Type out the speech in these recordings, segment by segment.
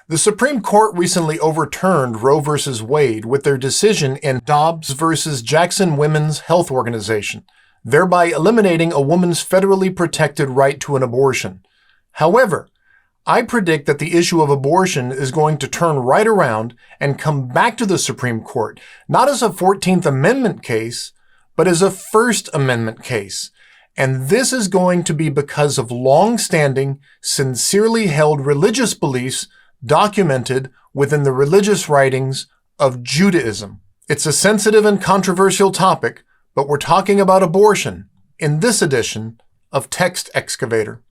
The Supreme Court recently overturned Roe v. Wade with their decision in Dobbs v. Jackson Women's Health Organization, thereby eliminating a woman's federally protected right to an abortion. However, I predict that the issue of abortion is going to turn right around and come back to the Supreme Court, not as a 14th Amendment case, but as a First Amendment case. And this is going to be because of long-standing, sincerely held religious beliefs documented within the religious writings of Judaism. It's a sensitive and controversial topic, but we're talking about abortion in this edition of Text Excavator.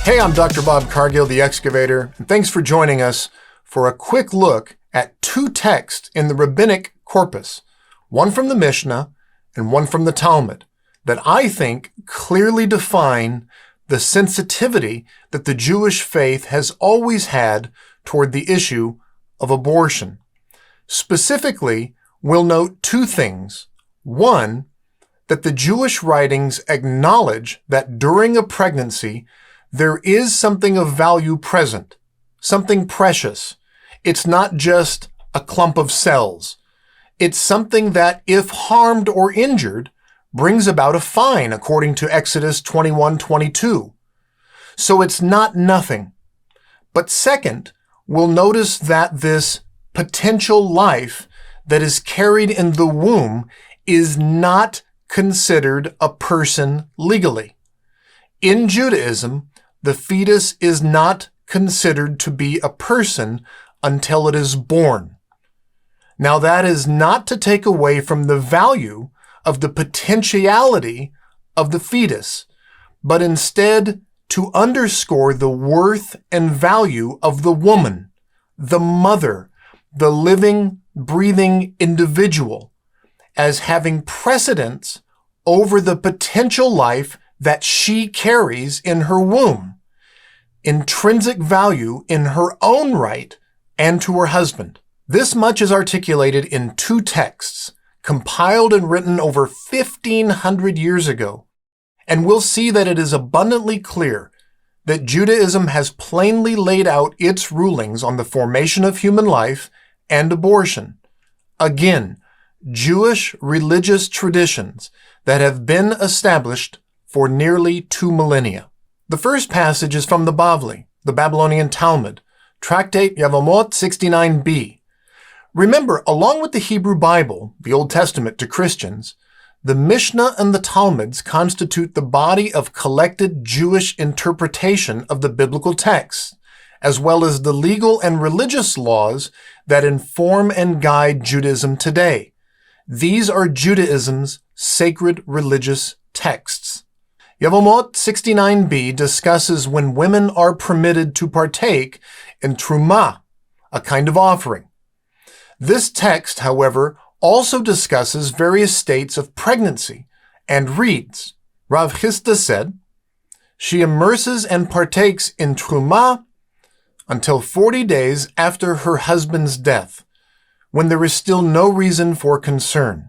Hey, I'm Dr. Bob Cargill, the Excavator, and thanks for joining us for a quick look at two texts in the rabbinic corpus, one from the Mishnah and one from the Talmud, that I think clearly define the sensitivity that the Jewish faith has always had toward the issue of abortion. Specifically, we'll note two things. One, that the Jewish writings acknowledge that during a pregnancy, there is something of value present, something precious. It's not just a clump of cells. It's something that, if harmed or injured, brings about a fine, according to Exodus 21:22. So it's not nothing. But second, we'll notice that this potential life that is carried in the womb is not considered a person legally. In Judaism, the fetus is not considered to be a person until it is born. Now, that is not to take away from the value of the potentiality of the fetus, but instead to underscore the worth and value of the woman, the mother, the living, breathing individual, as having precedence over the potential life that she carries in her womb, intrinsic value in her own right and to her husband. This much is articulated in two texts, compiled and written over 1,500 years ago, and we'll see that it is abundantly clear that Judaism has plainly laid out its rulings on the formation of human life and abortion. Again, Jewish religious traditions that have been established for nearly 2 millennia. The first passage is from the Bavli, the Babylonian Talmud, tractate Yevamot 69b. Remember, along with the Hebrew Bible, the Old Testament to Christians, the Mishnah and the Talmuds constitute the body of collected Jewish interpretation of the biblical texts, as well as the legal and religious laws that inform and guide Judaism today. These are Judaism's sacred religious texts. Yevamot 69b discusses when women are permitted to partake in trumah, a kind of offering. This text, however, also discusses various states of pregnancy and reads, Rav Chisda said, she immerses and partakes in trumah until 40 days after her husband's death, when there is still no reason for concern.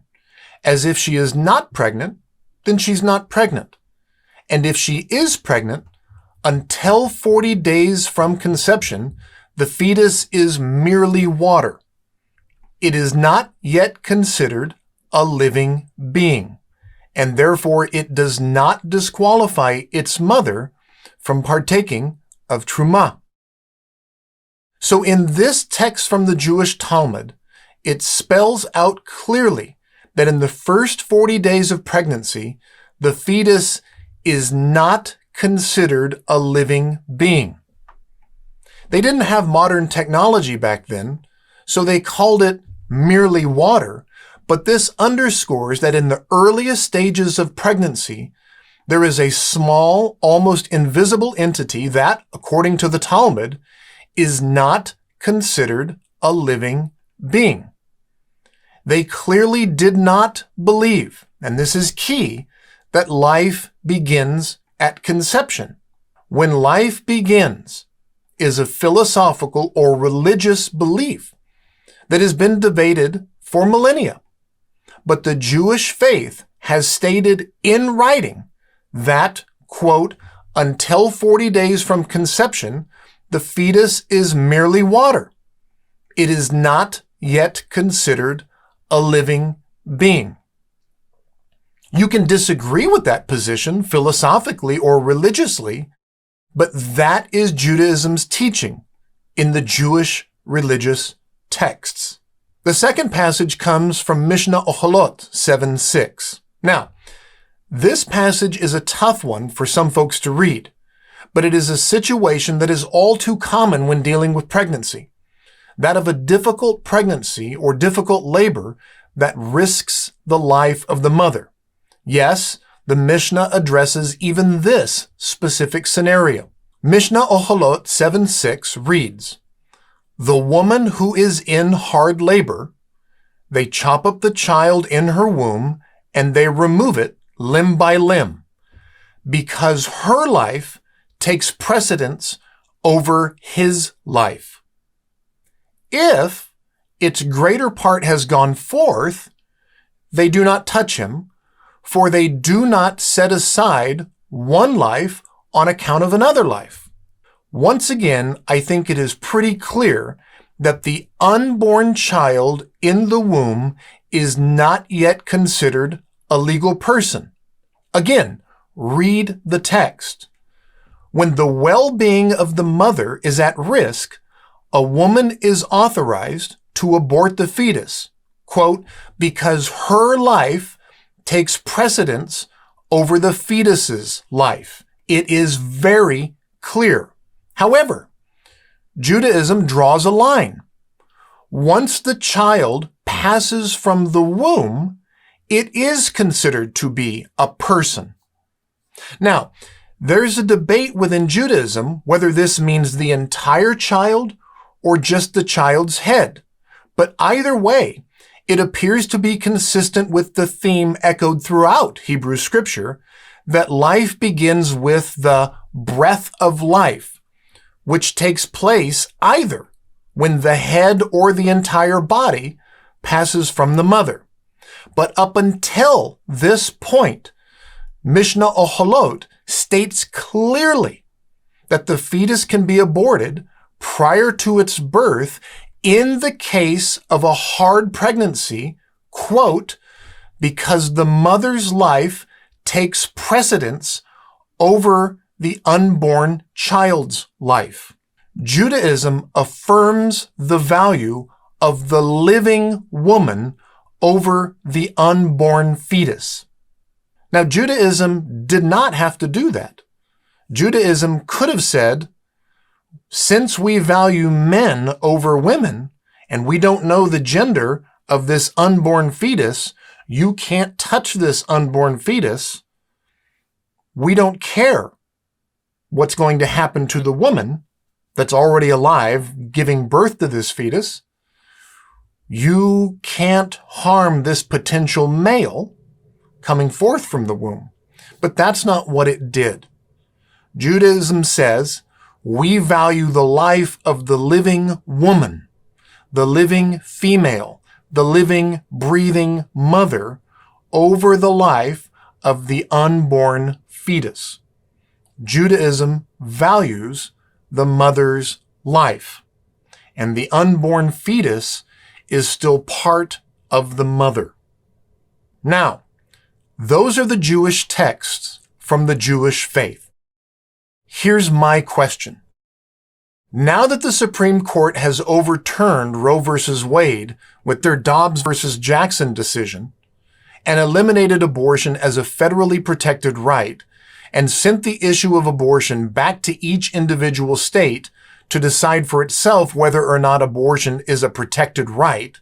As if she is not pregnant, then she's not pregnant. And if she is pregnant, until 40 days from conception, the fetus is merely water. It is not yet considered a living being, and therefore it does not disqualify its mother from partaking of trumah. So in this text from the Jewish Talmud, it spells out clearly that in the first 40 days of pregnancy, the fetus is not considered a living being. They didn't have modern technology back then, so they called it merely water, but this underscores that in the earliest stages of pregnancy, there is a small, almost invisible entity that, according to the Talmud, is not considered a living being. They clearly did not believe, and this is key, that life begins at conception. When life begins is a philosophical or religious belief that has been debated for millennia. But the Jewish faith has stated in writing that, quote, until 40 days from conception, the fetus is merely water. It is not yet considered a living being. You can disagree with that position philosophically or religiously, but that is Judaism's teaching in the Jewish religious texts. The second passage comes from Mishnah Oholot 7:6. Now, this passage is a tough one for some folks to read, but it is a situation that is all too common when dealing with pregnancy. That of a difficult pregnancy or difficult labor that risks the life of the mother. Yes, the Mishnah addresses even this specific scenario. Mishnah Oholot 7:6 reads, "The woman who is in hard labor, they chop up the child in her womb and they remove it limb by limb, because her life takes precedence over his life. If its greater part has gone forth, they do not touch him, for they do not set aside one life on account of another life." Once again, I think it is pretty clear that the unborn child in the womb is not yet considered a legal person. Again, read the text. When the well-being of the mother is at risk, a woman is authorized to abort the fetus, quote, because her life takes precedence over the fetus's life. It is very clear. However, Judaism draws a line. Once the child passes from the womb, it is considered to be a person. Now, there's a debate within Judaism whether this means the entire child or just the child's head. But either way, it appears to be consistent with the theme echoed throughout Hebrew Scripture that life begins with the breath of life, which takes place either when the head or the entire body passes from the mother. But up until this point, Mishnah Oholot states clearly that the fetus can be aborted prior to its birth in the case of a hard pregnancy, quote, because the mother's life takes precedence over the unborn child's life. Judaism affirms the value of the living woman over the unborn fetus. Now, Judaism did not have to do that. Judaism could have said, since we value men over women, and we don't know the gender of this unborn fetus, you can't touch this unborn fetus. We don't care what's going to happen to the woman that's already alive giving birth to this fetus. You can't harm this potential male coming forth from the womb. But that's not what it did. Judaism says, we value the life of the living woman, the living female, the living, breathing mother over the life of the unborn fetus. Judaism values the mother's life, and the unborn fetus is still part of the mother. Now, those are the Jewish texts from the Jewish faith. Here's my question. Now that the Supreme Court has overturned Roe v. Wade with their Dobbs v. Jackson decision and eliminated abortion as a federally protected right and sent the issue of abortion back to each individual state to decide for itself whether or not abortion is a protected right,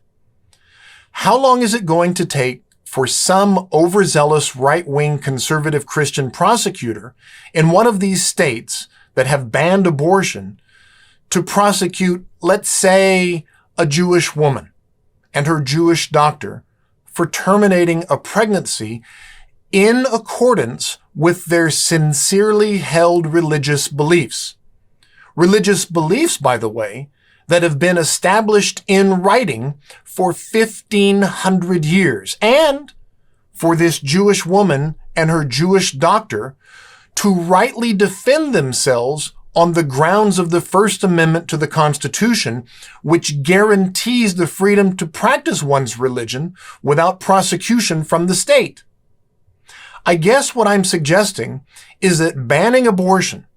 how long is it going to take for some overzealous right-wing conservative Christian prosecutor in one of these states that have banned abortion to prosecute, let's say, a Jewish woman and her Jewish doctor for terminating a pregnancy in accordance with their sincerely held religious beliefs. Religious beliefs, by the way, that have been established in writing for 1,500 years, and for this Jewish woman and her Jewish doctor to rightly defend themselves on the grounds of the First Amendment to the Constitution, which guarantees the freedom to practice one's religion without prosecution from the state. I guess what I'm suggesting is that banning abortion,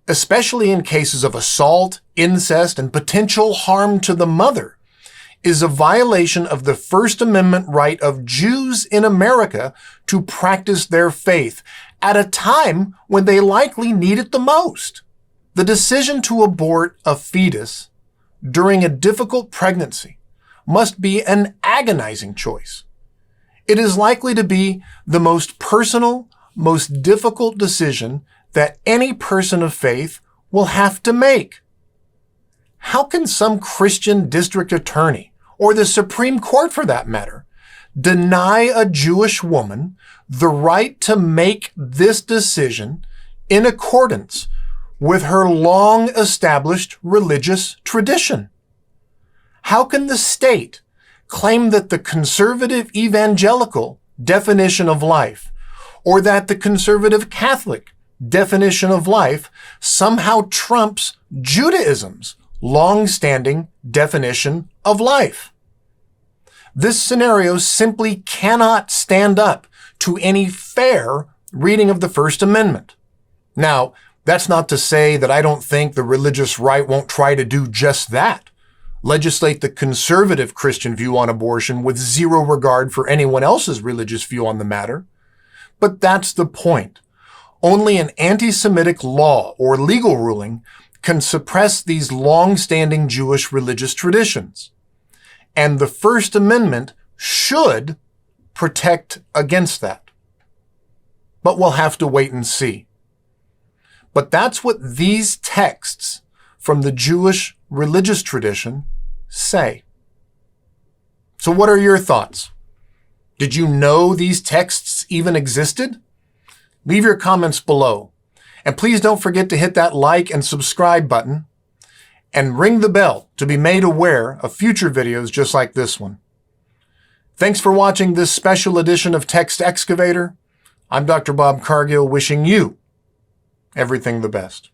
especially in cases of assault, incest, and potential harm to the mother, is a violation of the First Amendment right of Jews in America to practice their faith at a time when they likely need it the most. The decision to abort a fetus during a difficult pregnancy must be an agonizing choice. It is likely to be the most personal, most difficult decision that any person of faith will have to make. How can some Christian district attorney, or the Supreme Court for that matter, deny a Jewish woman the right to make this decision in accordance with her long-established religious tradition? How can the state claim that the conservative evangelical definition of life, or that the conservative Catholic definition of life somehow trumps Judaism's long-standing definition of life? This scenario simply cannot stand up to any fair reading of the First Amendment. Now, that's not to say that I don't think the religious right won't try to do just that, legislate the conservative Christian view on abortion with zero regard for anyone else's religious view on the matter. But that's the point. Only an anti-Semitic law or legal ruling can suppress these long-standing Jewish religious traditions. And the First Amendment should protect against that. But we'll have to wait and see. But that's what these texts from the Jewish religious tradition say. So what are your thoughts? Did you know these texts even existed? Leave your comments below. And please don't forget to hit that like and subscribe button and ring the bell to be made aware of future videos just like this one. Thanks for watching this special edition of Text Excavator. I'm Dr. Bob Cargill, wishing you everything the best.